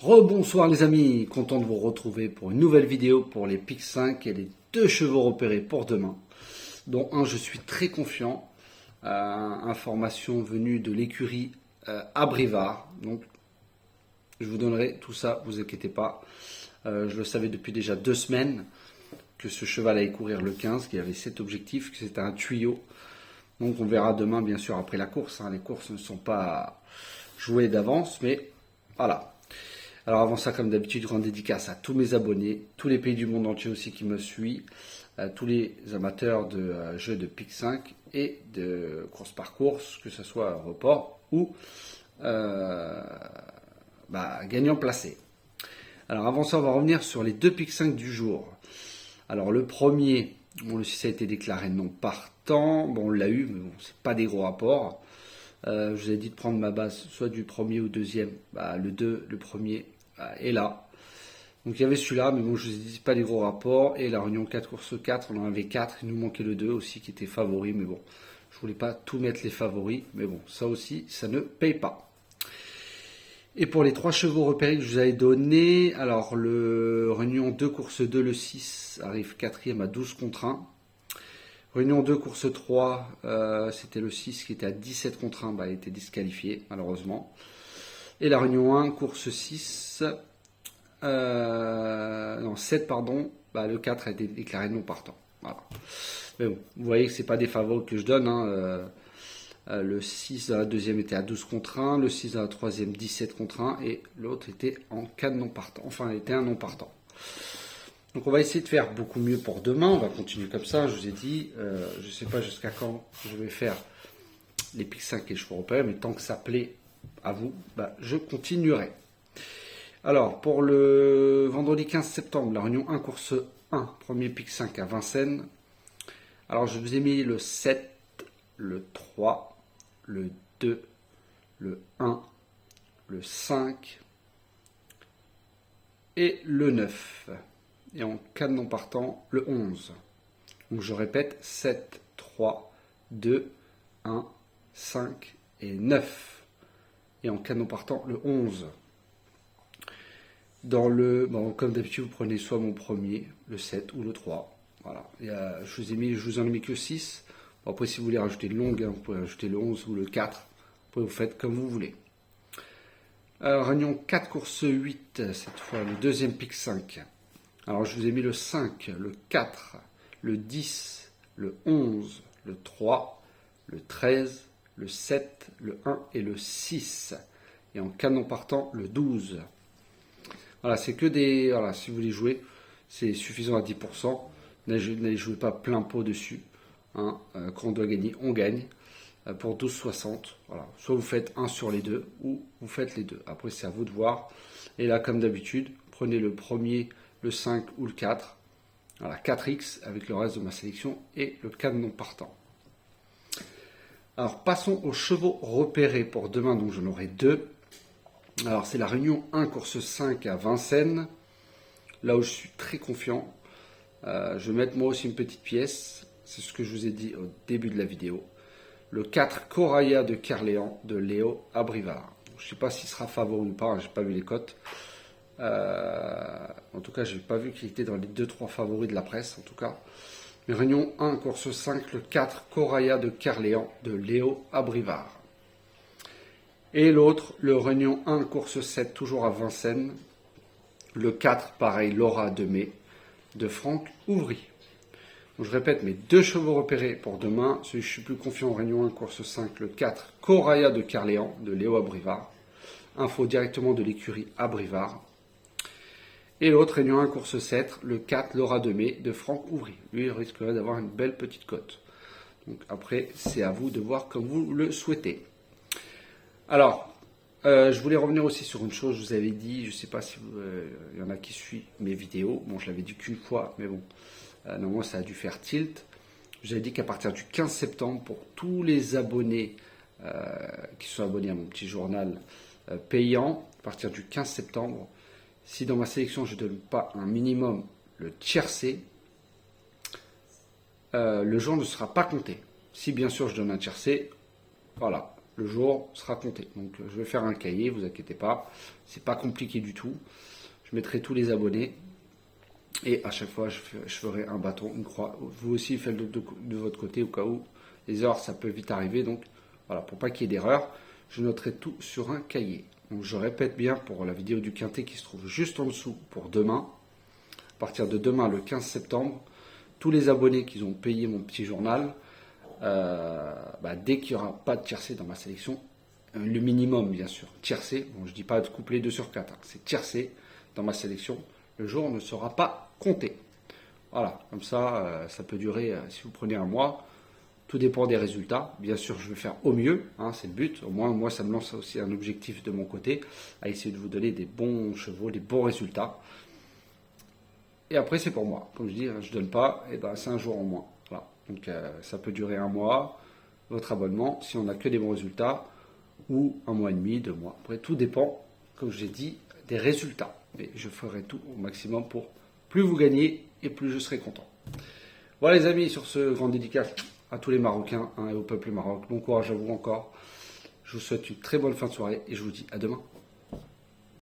Rebonsoir les amis, content de vous retrouver pour une nouvelle vidéo pour les pics 5 et les deux chevaux repérés pour demain, dont un je suis très confiant, information venue de l'écurie Abrivard, donc je vous donnerai tout ça, vous inquiétez pas, je le savais depuis déjà 2 semaines que ce cheval allait courir le 15, qu'il avait cet objectif, que c'était un tuyau, donc on verra demain bien sûr après la course, les courses ne sont pas jouées d'avance, mais voilà. Alors avant ça, comme d'habitude, grande dédicace à tous mes abonnés, tous les pays du monde entier aussi qui me suivent, tous les amateurs de jeux de pic 5 et de course par course, que ce soit report ou gagnant placé. Alors avant ça, on va revenir sur les deux pic 5 du jour. Alors le premier, le 6 a été déclaré non partant, on l'a eu, mais c'est pas des gros rapports. Je vous ai dit de prendre ma base soit du premier ou deuxième, le 2, le premier est là. Donc il y avait celui-là, mais je vous ai dit pas des gros rapports. Et la Réunion 4 course 4, on en avait 4, il nous manquait le 2 aussi qui était favori, mais je voulais pas tout mettre les favoris, mais ça aussi, ça ne paye pas. Et pour les 3 chevaux repérés que je vous avais donnés, alors le Réunion 2 course 2, le 6 arrive 4e à 12 contre 1. Réunion 2, course 3, c'était le 6 qui était à 17 contre 1, il était disqualifié malheureusement. Et la Réunion 1, course 6, 7 pardon, le 4 a été déclaré non partant. Voilà. Mais vous voyez que ce n'est pas des favoris que je donne. Le 6 dans la deuxième était à 12 contre 1, le 6 dans la troisième 17 contre 1 et l'autre était en cas de non partant. Enfin, il était un non partant. Donc on va essayer de faire beaucoup mieux pour demain, on va continuer comme ça, je vous ai dit, je ne sais pas jusqu'à quand je vais faire les pics 5 et les chevaux repérés, mais tant que ça plaît à vous, je continuerai. Alors pour le vendredi 15 septembre, la Réunion 1, course 1, premier pic 5 à Vincennes. Alors je vous ai mis le 7, le 3, le 2, le 1, le 5 et le 9. Et en cas de non partant, le 11. Donc je répète, 7, 3, 2, 1, 5 et 9. Et en cas de non partant, le 11. Dans le, comme d'habitude, vous prenez soit mon premier, le 7 ou le 3. Voilà. Je vous en ai mis que 6. Après, si vous voulez rajouter le long, vous pouvez rajouter le 11 ou le 4. Après, vous faites comme vous voulez. Réunion 4, course 8, cette fois, le deuxième pic 5. Alors, je vous ai mis le 5, le 4, le 10, le 11, le 3, le 13, le 7, le 1 et le 6. Et en cas de non partant, le 12. Voilà, c'est que des... Voilà, si vous voulez jouer, c'est suffisant à 10%. N'allez jouer pas plein pot dessus. Quand on doit gagner, on gagne. Pour 12,60. Voilà. Soit vous faites 1 sur les deux, ou vous faites les deux. Après, c'est à vous de voir. Et là, comme d'habitude, prenez le premier, le 5 ou le 4. Voilà, 4x avec le reste de ma sélection et le 4 non partant. Alors, passons aux chevaux repérés pour demain. Donc, j'en aurai 2. Alors, c'est la Réunion 1, course 5 à Vincennes. Là où je suis très confiant. Je vais mettre moi aussi une petite pièce. C'est ce que je vous ai dit au début de la vidéo. Le 4 Coraya de Carléan de Léo Abrivard. Je ne sais pas s'il sera favori ou pas, je n'ai pas vu les cotes. En tout cas, je n'ai pas vu qu'il était dans les 2-3 favoris de la presse, en tout cas. Mais Réunion 1, course 5, le 4 Coraya de Carléan de Léo Abrivard. Et l'autre, le Réunion 1, course 7, toujours à Vincennes. Le 4, pareil, Laura de Mai de Franck Ouvry. Donc, je répète, mes 2 chevaux repérés pour demain. Celui que je suis plus confiant en Réunion 1, course 5, le 4, Coraya de Carléan, de Léo Abrivard. Info directement de l'écurie Abrivard. Et l'autre, Réunion 1, course 7, le 4, Laura de Mai, de Franck Ouvry. Lui, il risquerait d'avoir une belle petite cote. Donc après, c'est à vous de voir comme vous le souhaitez. Alors, je voulais revenir aussi sur une chose, je vous avais dit, je ne sais pas si il y en a qui suivent mes vidéos. Je l'avais dit qu'une fois, mais normalement, ça a dû faire tilt. Je vous avais dit qu'à partir du 15 septembre, pour tous les abonnés qui sont abonnés à mon petit journal payant, à partir du 15 septembre, si dans ma sélection, je ne donne pas un minimum le tiercé, le jour ne sera pas compté. Si bien sûr je donne un tiercé, voilà, le jour sera compté. Donc je vais faire un cahier, vous inquiétez pas, c'est pas compliqué du tout. Je mettrai tous les abonnés et à chaque fois je ferai un bâton, une croix. Vous aussi faites de votre côté au cas où les erreurs ça peut vite arriver. Donc voilà, pour pas qu'il y ait d'erreurs, je noterai tout sur un cahier. Donc je répète bien pour la vidéo du quintet qui se trouve juste en dessous pour demain. À partir de demain, le 15 septembre, tous les abonnés qui ont payé mon petit journal, dès qu'il n'y aura pas de tiercé dans ma sélection, le minimum bien sûr, tiercé, bon je ne dis pas de couplet 2 sur 4, c'est tiercé dans ma sélection, le jour ne sera pas compté. Voilà, comme ça, ça peut durer, si vous prenez un mois, tout dépend des résultats. Bien sûr, je vais faire au mieux, hein, c'est le but. Au moins, moi, ça me lance aussi un objectif de mon côté, à essayer de vous donner des bons chevaux, des bons résultats. Et après, c'est pour moi. Comme je dis, je ne donne pas, et ben, c'est un jour en moins. Voilà. Donc, ça peut durer un mois, votre abonnement, si on n'a que des bons résultats, ou un mois et demi, 2 mois. Après, tout dépend, comme j'ai dit, des résultats. Mais je ferai tout au maximum pour plus vous gagnez et plus je serai content. Voilà les amis, sur ce grand dédicace à tous les Marocains et au peuple maroc. Bon courage à vous encore. Je vous souhaite une très bonne fin de soirée et je vous dis à demain.